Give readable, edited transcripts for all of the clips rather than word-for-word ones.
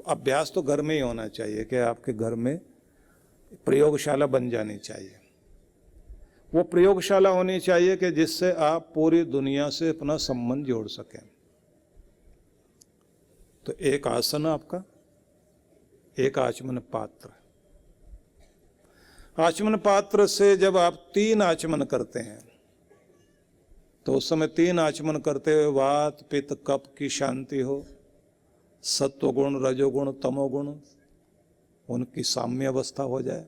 अभ्यास तो घर में ही होना चाहिए कि आपके घर में प्रयोगशाला बन जानी चाहिए। वो प्रयोगशाला होनी चाहिए कि जिससे आप पूरी दुनिया से अपना संबंध जोड़ सकें। तो एक आसन आपका, एक आचमन पात्र। आचमन पात्र से जब आप 3 आचमन करते हैं तो उस समय 3 आचमन करते हुए वात पित्त कफ की शांति हो, सत्वगुण रजोगुण तमोगुण उनकी साम्य अवस्था हो जाए,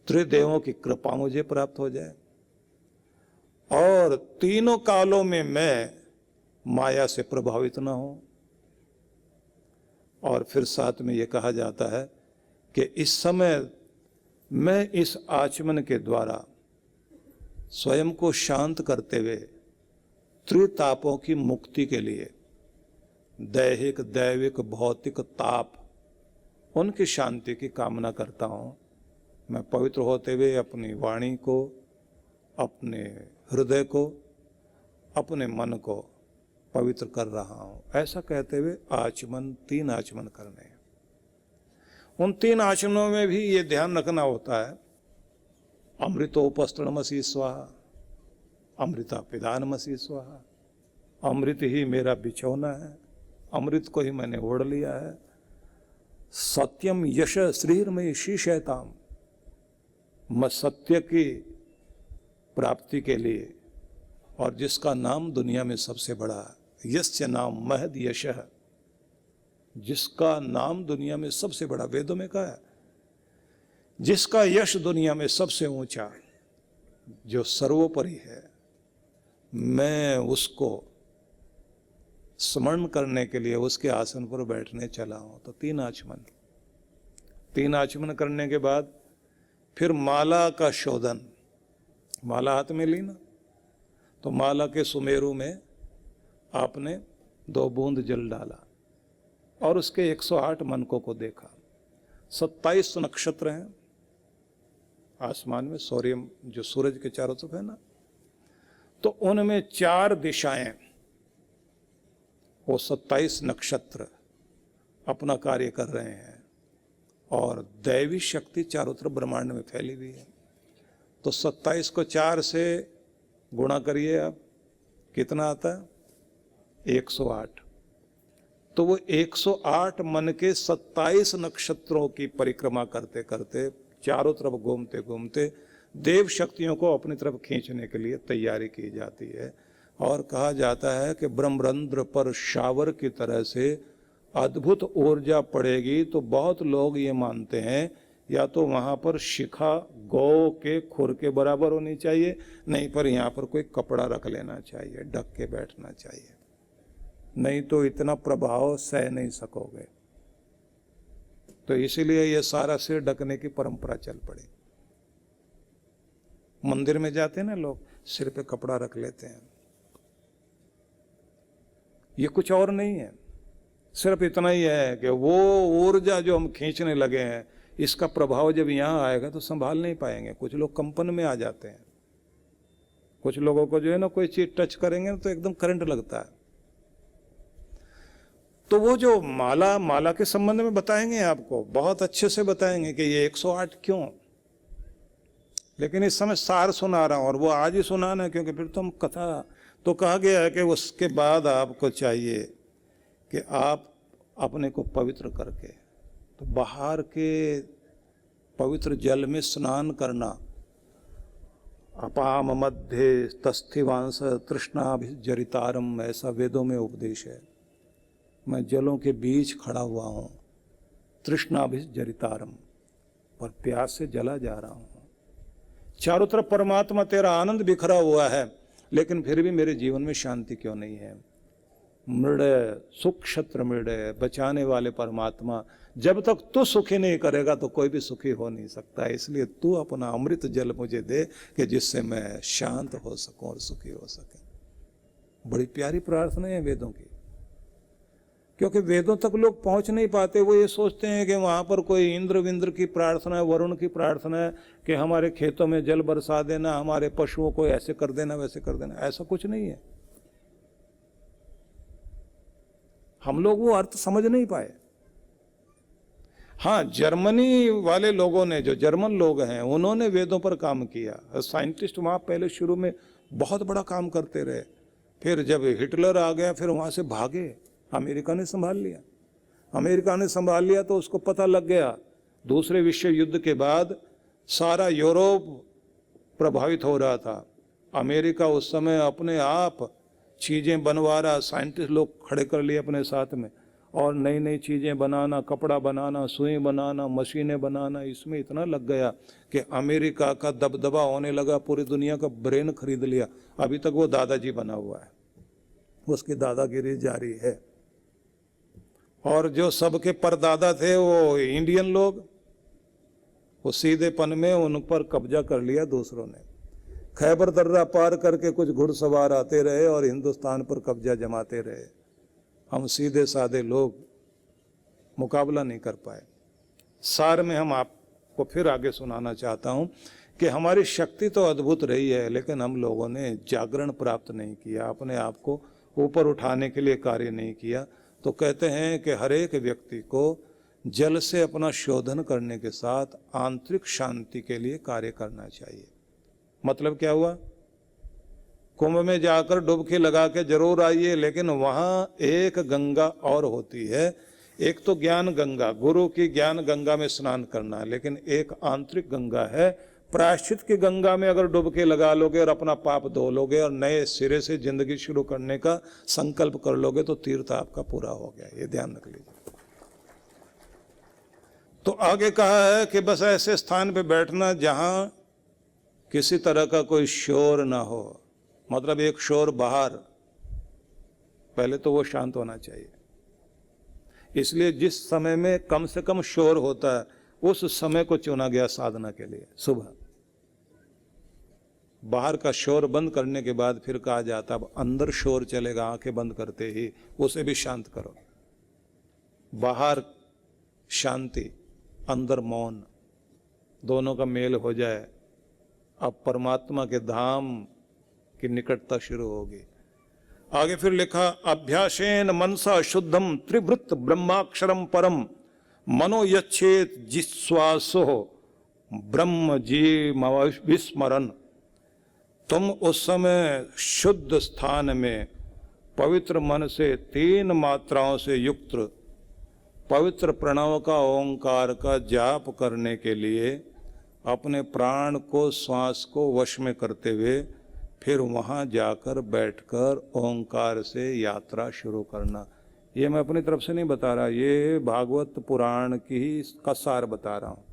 त्रिदेवों की कृपा मुझे प्राप्त हो जाए, और तीनों कालों में मैं माया से प्रभावित ना हो। और फिर साथ में ये कहा जाता है कि इस समय मैं इस आचमन के द्वारा स्वयं को शांत करते हुए त्रितापों की मुक्ति के लिए दैहिक दैविक भौतिक ताप उनकी शांति की कामना करता हूँ। मैं पवित्र होते हुए अपनी वाणी को, अपने हृदय को, अपने मन को पवित्र कर रहा हूँ। ऐसा कहते हुए आचमन 3 आचमन करने हैं। उन 3 आचमनों में भी ये ध्यान रखना होता है, अमृतोपस्तरणमसि स्वाहा, अमृता पिधानमसि स्वाहा, अमृत ही मेरा बिछौना है, अमृत को ही मैंने ओढ़ लिया है। सत्यम यश श्रीर्मयी शीशयताम, मैं सत्य की प्राप्ति के लिए, और जिसका नाम दुनिया में सबसे बड़ा है, यस्य नाम महद यशः, जिसका नाम दुनिया में सबसे बड़ा, वेदों में कहा है, जिसका यश दुनिया में सबसे ऊंचा, जो सर्वोपरि है, मैं उसको स्मरण करने के लिए उसके आसन पर बैठने चला हूं। तो 3 आचमन, 3 आचमन करने के बाद फिर माला का शोधन। माला हाथ में ली ना, तो माला के सुमेरु में आपने 2 बूंद जल डाला और उसके 108 मनकों को देखा। 27 नक्षत्र हैं आसमान में, सूर्य जो सूरज के चारों तरफ है ना, तो उनमें 4 दिशाएं, वो 27 नक्षत्र अपना कार्य कर रहे हैं और दैवी शक्ति चारों तरफ ब्रह्मांड में फैली हुई है। तो 27 को 4 से गुणा करिए आप, कितना आता है? 108। तो वो 108 मन के 27 नक्षत्रों की परिक्रमा करते करते, चारों तरफ घूमते घूमते देव शक्तियों को अपनी तरफ खींचने के लिए तैयारी की जाती है। और कहा जाता है कि ब्रह्मरंध्र पर शावर की तरह से अद्भुत ऊर्जा पड़ेगी। तो बहुत लोग ये मानते हैं या तो वहाँ पर शिखा गौ के खुर के बराबर होनी चाहिए, नहीं पर यहाँ पर कोई कपड़ा रख लेना चाहिए, ढक के बैठना चाहिए, नहीं तो इतना प्रभाव सह नहीं सकोगे। तो इसीलिए ये सारा सिर ढकने की परंपरा चल पड़ी। मंदिर में जाते हैं ना लोग, सिर पे कपड़ा रख लेते हैं। ये कुछ और नहीं है, सिर्फ इतना ही है कि वो ऊर्जा जो हम खींचने लगे हैं, इसका प्रभाव जब यहाँ आएगा तो संभाल नहीं पाएंगे। कुछ लोग कंपन में आ जाते हैं, कुछ लोगों को जो है ना कोई चीज टच करेंगे तो एकदम करंट लगता है। तो वो जो माला के संबंध में बताएंगे, आपको बहुत अच्छे से बताएंगे कि ये 108 क्यों, लेकिन इस समय सार सुना रहा हूं और वो आज ही सुनाना है, क्योंकि फिर तो हम कथा, तो कहा गया है कि उसके बाद आपको चाहिए कि आप अपने को पवित्र करके, तो बाहर के पवित्र जल में स्नान करना। अपाम मध्य तस्थिवांस तृष्णाभिजरितारम, ऐसा वेदों में उपदेश है। मैं जलों के बीच खड़ा हुआ हूँ, तृष्णाभिजरितारम, पर प्यास से जला जा रहा हूँ। चारों तरफ परमात्मा तेरा आनंद बिखरा हुआ है, लेकिन फिर भी मेरे जीवन में शांति क्यों नहीं है। मृडय सुख क्षत्र मृडय, बचाने वाले परमात्मा, जब तक तू सुखी नहीं करेगा तो कोई भी सुखी हो नहीं सकता। इसलिए तू अपना अमृत जल मुझे दे कि जिससे मैं शांत हो सकूं और सुखी हो सके। बड़ी प्यारी प्रार्थना है वेदों की, क्योंकि वेदों तक लोग पहुंच नहीं पाते। वो ये सोचते हैं कि वहां पर कोई इंद्र विंद्र की प्रार्थना है, वरुण की प्रार्थना है कि हमारे खेतों में जल बरसा देना, हमारे पशुओं को ऐसे कर देना वैसे कर देना। ऐसा कुछ नहीं है। हम लोग वो अर्थ समझ नहीं पाए। हाँ, जर्मनी वाले लोगों ने, जो जर्मन लोग हैं, उन्होंने वेदों पर काम किया। साइंटिस्ट वहाँ पहले शुरू में बहुत बड़ा काम करते रहे, फिर जब हिटलर आ गया फिर वहाँ से भागे, अमेरिका ने संभाल लिया। अमेरिका ने संभाल लिया तो उसको पता लग गया दूसरे विश्व युद्ध के बाद सारा यूरोप प्रभावित हो रहा था। अमेरिका उस समय अपने आप चीज़ें बनवा रहा, साइंटिस्ट लोग खड़े कर लिए अपने साथ में, और नई नई चीज़ें बनाना, कपड़ा बनाना, सुई बनाना, मशीनें बनाना, इसमें इतना लग गया कि अमेरिका का दबदबा होने लगा, पूरी दुनिया का ब्रेन खरीद लिया। अभी तक वो दादाजी बना हुआ है, उसकी दादागिरी जारी है। और जो सबके परदादा थे वो इंडियन लोग, वो सीधेपन में उन पर कब्जा कर लिया दूसरों ने। खैबर दर्रा पार करके कुछ घुड़सवार आते रहे और हिंदुस्तान पर कब्जा जमाते रहे। हम सीधे साधे लोग मुकाबला नहीं कर पाए। सार में हम आपको फिर आगे सुनाना चाहता हूँ कि हमारी शक्ति तो अद्भुत रही है, लेकिन हम लोगों ने जागरण प्राप्त नहीं किया, अपने आप को ऊपर उठाने के लिए कार्य नहीं किया। तो कहते हैं कि हर एक व्यक्ति को जल से अपना शोधन करने के साथ आंतरिक शांति के लिए कार्य करना चाहिए। मतलब क्या हुआ? कुंभ में जाकर डुबकी लगा के जरूर आइए, लेकिन वहाँ एक गंगा और होती है। एक तो ज्ञान गंगा, गुरु की ज्ञान गंगा में स्नान करना है, लेकिन एक आंतरिक गंगा है, प्रायश्चित की गंगा में अगर डुबकी लगा लोगे और अपना पाप धो लोगे और नए सिरे से जिंदगी शुरू करने का संकल्प कर लोगे तो तीर्थ आपका पूरा हो गया। ये ध्यान रख लीजिए। तो आगे कहा है कि बस ऐसे स्थान पे बैठना जहां किसी तरह का कोई शोर ना हो, मतलब एक शोर बाहर, पहले तो वो शांत होना चाहिए। इसलिए जिस समय में कम से कम शोर होता है उस समय को चुना गया साधना के लिए। सुबह बाहर का शोर बंद करने के बाद फिर कहा जाता अब अंदर शोर चलेगा, आंखें बंद करते ही उसे भी शांत करो। बाहर शांति, अंदर मौन, दोनों का मेल हो जाए, अब परमात्मा के धाम की निकटता शुरू होगी। आगे फिर लिखा अभ्यासेन मनसा शुद्धम त्रिवृत्त ब्रह्माक्षरम परम मनो यच्छेत जिस्वासो ब्रह्म जी विस्मरण। तुम उस समय शुद्ध स्थान में पवित्र मन से 3 मात्राओं से युक्त पवित्र प्रणव का, ओंकार का जाप करने के लिए अपने प्राण को, श्वास को वश में करते हुए फिर वहाँ जाकर बैठकर ओंकार से यात्रा शुरू करना। ये मैं अपनी तरफ से नहीं बता रहा, ये भागवत पुराण की ही का सार बता रहा हूँ।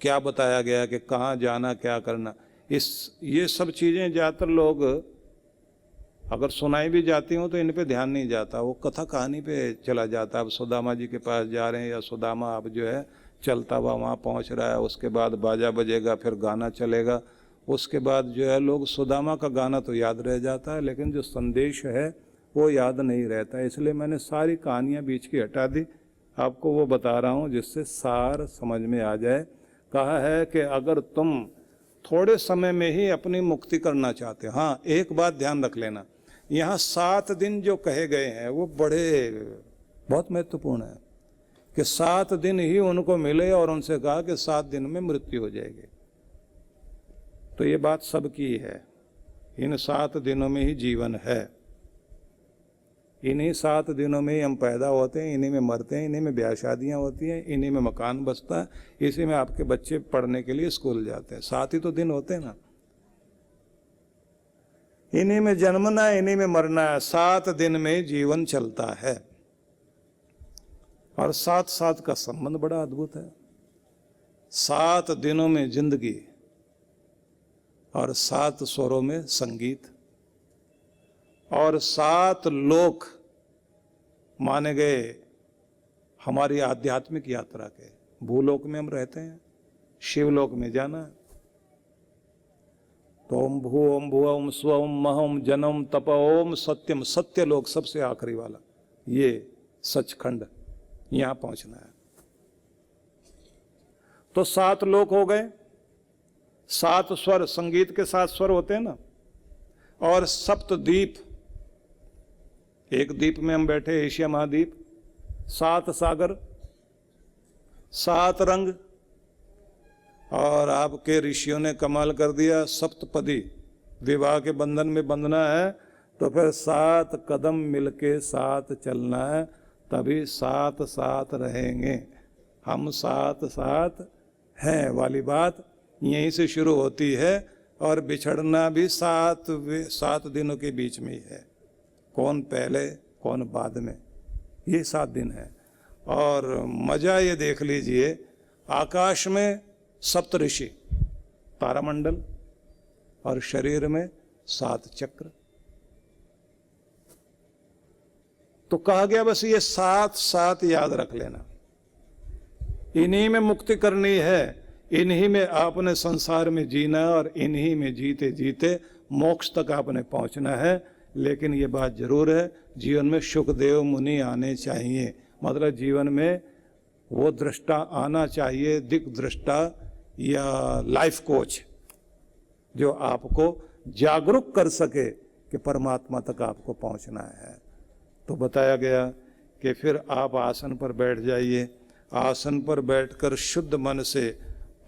क्या बताया गया कि कहाँ जाना, क्या करना, ये सब चीज़ें ज़्यादातर लोग अगर सुनाई भी जाती हूँ तो इन पे ध्यान नहीं जाता, वो कथा कहानी पे चला जाता। अब सुदामा जी के पास जा रहे हैं या सुदामा अब जो है चलता हुआ वहाँ पहुँच रहा है, उसके बाद बाजा बजेगा, फिर गाना चलेगा, उसके बाद जो है लोग सुदामा का गाना तो याद रह जाता है, लेकिन जो संदेश है वो याद नहीं रहता। इसलिए मैंने सारी कहानियाँ बीच की हटा दी, आपको वो बता रहा हूँ जिससे सार समझ में आ जाए। कहा है कि अगर तुम थोड़े समय में ही अपनी मुक्ति करना चाहते हो, हाँ एक बात ध्यान रख लेना, यहाँ 7 दिन जो कहे गए हैं वो बहुत महत्वपूर्ण है कि 7 दिन ही उनको मिले, और उनसे कहा कि 7 दिन में मृत्यु हो जाएगी। तो ये बात सबकी है, इन 7 दिनों में ही जीवन है, इन्हीं 7 दिनों में ही हम पैदा होते हैं, इन्हीं में मरते हैं, इन्हीं में ब्याह शादियाँ होती हैं, इन्हीं में मकान बसता है, इसी में आपके बच्चे पढ़ने के लिए स्कूल जाते हैं। 7 ही तो दिन होते हैं ना, इन्हीं में जन्मना है, इन्हीं में मरना है। 7 दिन में जीवन चलता है, और 7 का संबंध बड़ा अद्भुत है। 7 दिनों में जिंदगी और 7 स्वरों में संगीत, और 7 लोक माने गए हमारी आध्यात्मिक यात्रा के। भूलोक में हम रहते हैं, शिवलोक में जाना है तो ओम भू ओम भू ओम स्व ओम मह ओम जनम तप ओम सत्यम, सत्य लोक सबसे आखिरी वाला, ये सचखंड, यहां पहुंचना है। तो 7 लोक हो गए, 7 स्वर, संगीत के 7 स्वर होते हैं ना, और 7 द्वीप, एक द्वीप में हम बैठे एशिया महाद्वीप, 7 सागर, 7 रंग, और आपके ऋषियों ने कमाल कर दिया, सप्तपदी विवाह के बंधन में बंधना है तो फिर 7 कदम मिलके साथ चलना है, तभी साथ साथ रहेंगे। हम साथ साथ हैं वाली बात यहीं से शुरू होती है, और बिछड़ना भी 7 दिनों के बीच में ही है। कौन पहले कौन बाद में, ये 7 दिन है। और मजा ये देख लीजिए, आकाश में सप्तऋषि, तारामंडल, और शरीर में 7 चक्र। तो कहा गया बस ये 7 याद रख लेना, इन्हीं में मुक्ति करनी है, इन्हीं में आपने संसार में जीना है, और इन्हीं में जीते जीते मोक्ष तक आपने पहुंचना है। लेकिन ये बात जरूर है, जीवन में सुखदेव मुनि आने चाहिए, मतलब जीवन में वो दृष्टा आना चाहिए, दिग्दृष्टा या लाइफ कोच, जो आपको जागरूक कर सके कि परमात्मा तक आपको पहुंचना है। तो बताया गया कि फिर आप आसन पर बैठ जाइए, आसन पर बैठकर शुद्ध मन से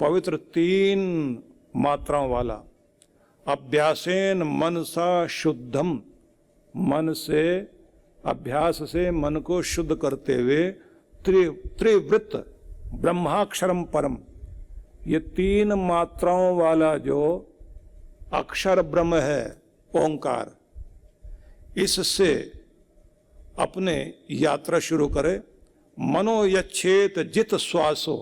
पवित्र 3 मात्राओं वाला अभ्यासेन मनसा शुद्धम, मन से अभ्यास से मन को शुद्ध करते हुए त्रिवृत्त ब्रह्माक्षरम परम, ये 3 मात्राओं वाला जो अक्षर ब्रह्म है ओंकार, इससे अपने यात्रा शुरू करे। मनो यच्छेत जित श्वासो,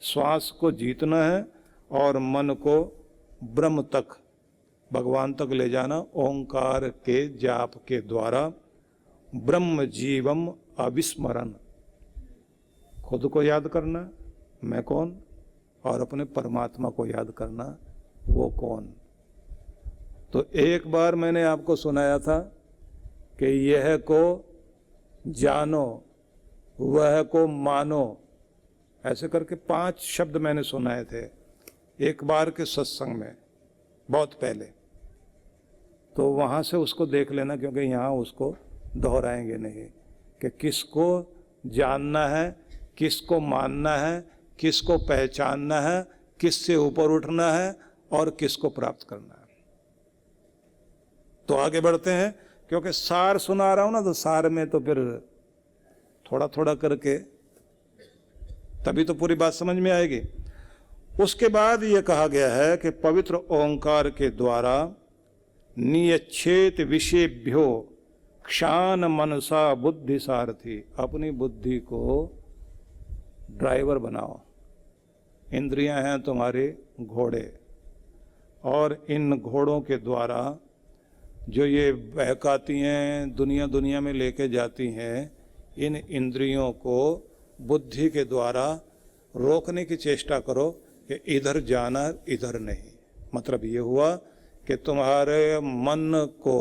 श्वास को जीतना है और मन को ब्रह्म तक, भगवान तक ले जाना ओंकार के जाप के द्वारा। ब्रह्म जीवम अविस्मरण, खुद को याद करना मैं कौन, और अपने परमात्मा को याद करना वो कौन। तो एक बार मैंने आपको सुनाया था कि यह को जानो वह को मानो, ऐसे करके 5 शब्द मैंने सुनाए थे एक बार के सत्संग में, बहुत पहले। तो वहाँ से उसको देख लेना, क्योंकि यहाँ उसको दोहराएंगे नहीं कि किसको जानना है, किसको मानना है, किसको पहचानना है, किससे ऊपर उठना है और किसको प्राप्त करना है। तो आगे बढ़ते हैं, क्योंकि सार सुना रहा हूं ना, तो सार में तो फिर थोड़ा थोड़ा करके तभी तो पूरी बात समझ में आएगी। उसके बाद ये कहा गया है कि पवित्र ओंकार के द्वारा नियच्छेत विषयभ्यो क्षान मनसा बुद्धि सारथी, अपनी बुद्धि को ड्राइवर बनाओ। इंद्रियां हैं तुम्हारे घोड़े, और इन घोड़ों के द्वारा जो ये बहकाती हैं, दुनिया दुनिया में लेके जाती हैं, इन इंद्रियों को बुद्धि के द्वारा रोकने की चेष्टा करो कि इधर जाना इधर नहीं। मतलब ये हुआ कि तुम्हारे मन को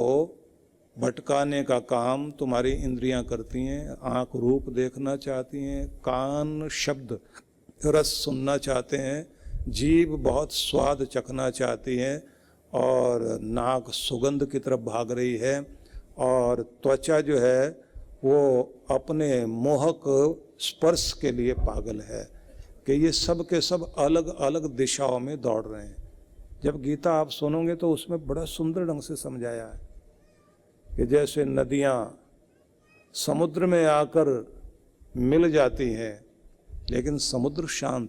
भटकाने का काम तुम्हारी इंद्रियां करती हैं। आँख रूप देखना चाहती हैं, कान शब्द रस सुनना चाहते हैं, जीभ बहुत स्वाद चखना चाहती है, और नाक सुगंध की तरफ भाग रही है, और त्वचा जो है वो अपने मोहक स्पर्श के लिए पागल है, कि ये सब के सब अलग अलग दिशाओं में दौड़ रहे हैं। जब गीता आप सुनोगे तो उसमें बड़ा सुंदर ढंग से समझाया है कि जैसे नदियाँ समुद्र में आकर मिल जाती हैं लेकिन समुद्र शांत,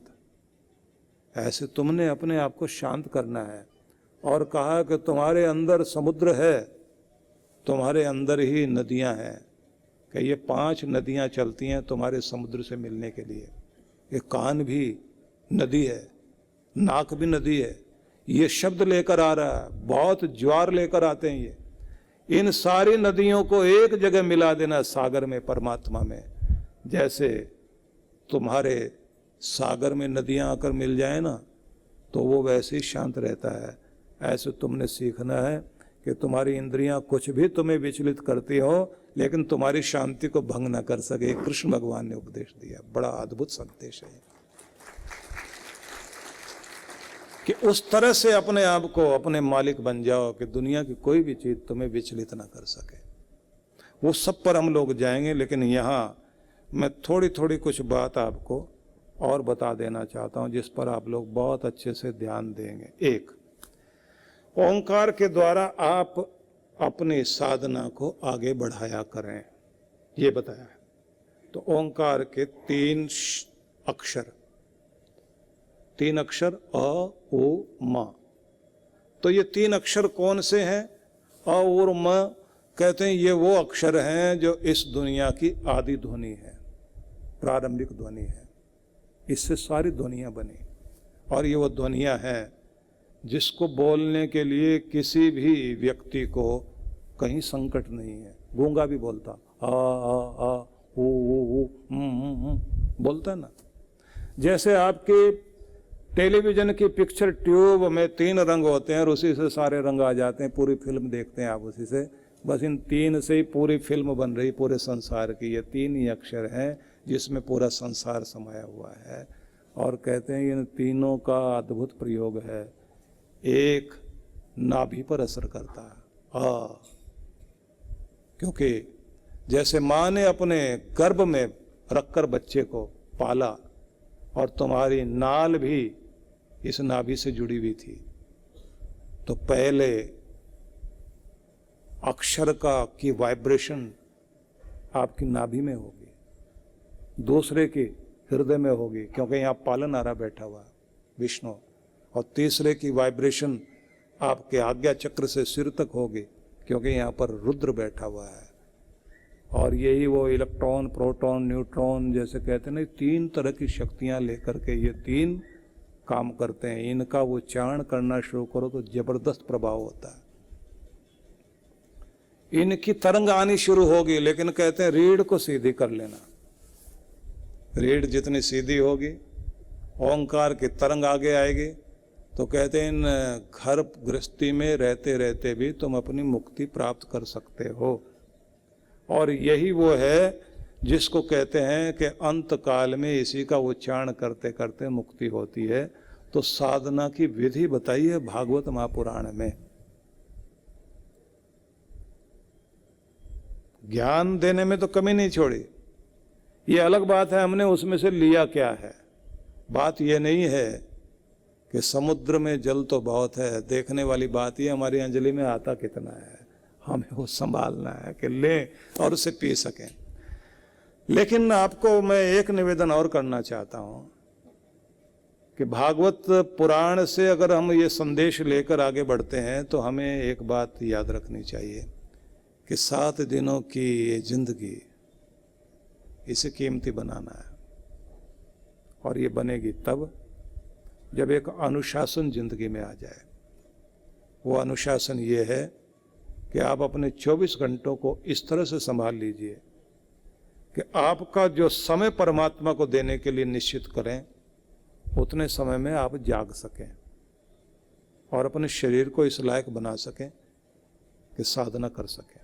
ऐसे तुमने अपने आप को शांत करना है। और कहा कि तुम्हारे अंदर समुद्र है, तुम्हारे अंदर ही नदियां हैं, कि ये 5 नदियां चलती हैं तुम्हारे समुद्र से मिलने के लिए। ये कान भी नदी है, नाक भी नदी है, ये शब्द लेकर आ रहा है, बहुत ज्वार लेकर आते हैं ये। इन सारी नदियों को एक जगह मिला देना सागर में, परमात्मा में। जैसे तुम्हारे सागर में नदियां आकर मिल जाए ना, तो वो वैसे ही शांत रहता है। ऐसे तुमने सीखना है कि तुम्हारी इंद्रियां कुछ भी तुम्हें विचलित करती हो, लेकिन तुम्हारी शांति को भंग न कर सके। कृष्ण भगवान ने उपदेश दिया, बड़ा अद्भुत संदेश है कि उस तरह से अपने आप को अपने मालिक बन जाओ कि दुनिया की कोई भी चीज तुम्हें विचलित ना कर सके। वो सब पर हम लोग जाएंगे, लेकिन यहाँ मैं थोड़ी थोड़ी कुछ बात आपको और बता देना चाहता हूं, जिस पर आप लोग बहुत अच्छे से ध्यान देंगे। एक, ओंकार के द्वारा आप अपनी साधना को आगे बढ़ाया करें, ये बताया है। तो ओंकार के 3 अक्षर, 3 अक्षर अ, उ, म। तो ये 3 अक्षर कौन से हैं? अ और म कहते हैं ये वो अक्षर हैं जो इस दुनिया की आदि ध्वनि है, प्रारंभिक ध्वनि है। इससे सारी ध्वनियाँ बनी, और ये वो ध्वनियाँ हैं जिसको बोलने के लिए किसी भी व्यक्ति को कहीं संकट नहीं है। गूंगा भी बोलता आ ऊ बोलता है ना। जैसे आपके टेलीविजन की पिक्चर ट्यूब में 3 रंग होते हैं और उसी से सारे रंग आ जाते हैं, पूरी फिल्म देखते हैं आप उसी से। बस इन 3 से ही पूरी फिल्म बन रही पूरे संसार की। ये 3 ही अक्षर हैं जिसमें पूरा संसार समाया हुआ है। और कहते हैं इन तीनों का अद्भुत प्रयोग है। एक नाभि पर असर करता है, क्योंकि जैसे माँ ने अपने गर्भ में रखकर बच्चे को पाला और तुम्हारी नाल भी इस नाभि से जुड़ी हुई थी, तो पहले अक्षर की वाइब्रेशन आपकी नाभि में होगी, दूसरे की हृदय में होगी क्योंकि यहाँ पालनहारा बैठा हुआ विष्णु, और तीसरे की वाइब्रेशन आपके आज्ञा चक्र से सिर तक होगी क्योंकि यहाँ पर रुद्र बैठा हुआ है। और यही वो इलेक्ट्रॉन, प्रोटॉन, न्यूट्रॉन जैसे कहते हैं ना, 3 तरह की शक्तियाँ लेकर के ये 3 काम करते हैं। इनका वो उच्चारण करना शुरू करो तो जबरदस्त प्रभाव होता है। इनकी तरंग आनी शुरू होगी, लेकिन कहते हैं रीढ़ को सीधी कर लेना। रीढ़ जितनी सीधी होगी ओंकार की तरंग आगे आएगी। तो कहते हैं इन घर गृहस्थी में रहते रहते भी तुम अपनी मुक्ति प्राप्त कर सकते हो। और यही वो है जिसको कहते हैं कि अंत काल में इसी का उच्चारण करते करते मुक्ति होती है। तो साधना की विधि बताई है भागवत महापुराण में। ज्ञान देने में तो कमी नहीं छोड़ी। ये अलग बात है हमने उसमें से लिया क्या है। बात ये नहीं है कि समुद्र में जल तो बहुत है, देखने वाली बात ये हमारी अंजलि में आता कितना है। हमें वो संभालना है कि लें और उसे पी सकें। लेकिन आपको मैं एक निवेदन और करना चाहता हूं कि भागवत पुराण से अगर हम ये संदेश लेकर आगे बढ़ते हैं तो हमें एक बात याद रखनी चाहिए कि 7 दिनों की ये जिंदगी, इसे कीमती बनाना है। और ये बनेगी तब जब एक अनुशासन जिंदगी में आ जाए। वो अनुशासन ये है कि आप अपने 24 घंटों को इस तरह से संभाल लीजिए कि आपका जो समय परमात्मा को देने के लिए निश्चित करें, उतने समय में आप जाग सकें और अपने शरीर को इस लायक बना सकें कि साधना कर सकें।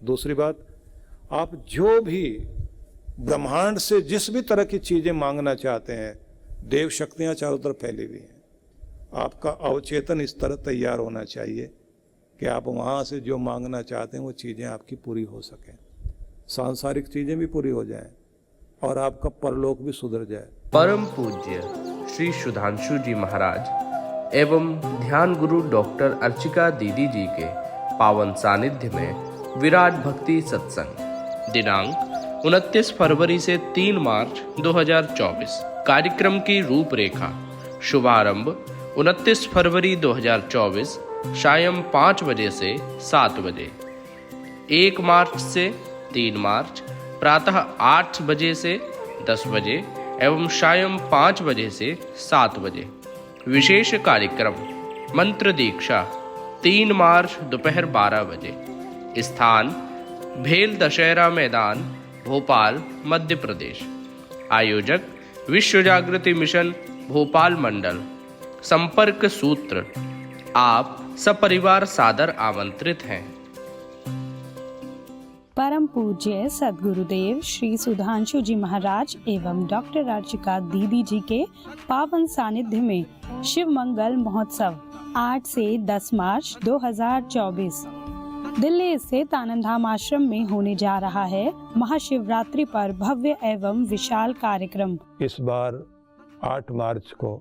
दूसरी बात, आप जो भी ब्रह्मांड से जिस भी तरह की चीजें मांगना चाहते हैं, देव शक्तियां चारों तरफ फैली हुई हैं। आपका अवचेतन इस तरह तैयार होना चाहिए कि आप वहां से जो मांगना चाहते हैं वो चीजें आपकी पूरी हो सकें, सांसारिक चीजें भी पूरी हो जाएं और आपका परलोक भी सुधर जाए। परम पूज्य श्री सुधांशु जी महाराज एवं ध्यान गुरु डॉक्टर अर्चिका दीदी जी के पावन सानिध्य में विराट भक्ति सत्संग दिनांक 29 फरवरी से 3 मार्च 2024। कार्यक्रम की रूपरेखा। शुभारंभ 29 फरवरी 2024 शायं 5 बजे से 7 बजे। 1 मार्च से 3 मार्च प्रातः 8 बजे से 10 बजे एवं शायं 5 बजे से 7 बजे। विशेष कार्यक्रम मंत्र दीक्षा 3 मार्च दोपहर 12 बजे। स्थान भेल दशहरा मैदान, भोपाल, मध्य प्रदेश। आयोजक विश्व जागृति मिशन भोपाल मंडल। संपर्क सूत्र, आप सपरिवार सादर आमंत्रित हैं। परम पूज्य सद्गुरुदेव श्री सुधांशु जी महाराज एवं डॉक्टर अर्चिका दीदी जी के पावन सानिध्य में शिव मंगल महोत्सव 8 से 10 मार्च 2024 दिल्ली स्थित आनंद धाम आश्रम में होने जा रहा है। महाशिवरात्रि पर भव्य एवं विशाल कार्यक्रम। इस बार 8 मार्च को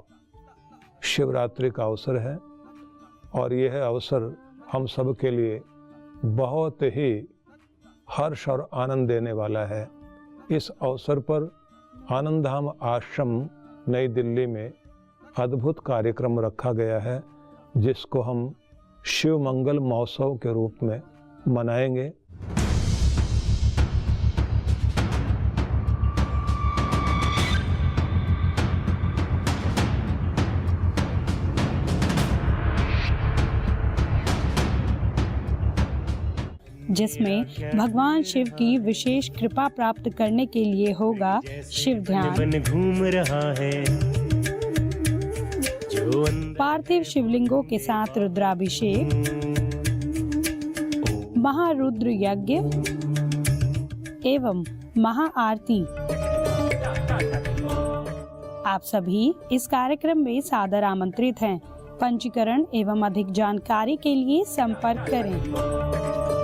शिवरात्रि का अवसर है और यह अवसर हम सब के लिए बहुत ही हर्ष और आनंद देने वाला है। इस अवसर पर आनंदधाम आश्रम नई दिल्ली में अद्भुत कार्यक्रम रखा गया है, जिसको हम शिव मंगल महोत्सव के रूप में मनाएंगे। जिसमें भगवान शिव की विशेष कृपा प्राप्त करने के लिए होगा शिव ध्यान, घूम रहा है जो पार्थिव शिवलिंगों के साथ रुद्राभिषेक, महारुद्र यज्ञ एवं महाआरती। आप सभी इस कार्यक्रम में सादर आमंत्रित हैं। पंजीकरण एवं अधिक जानकारी के लिए संपर्क करें।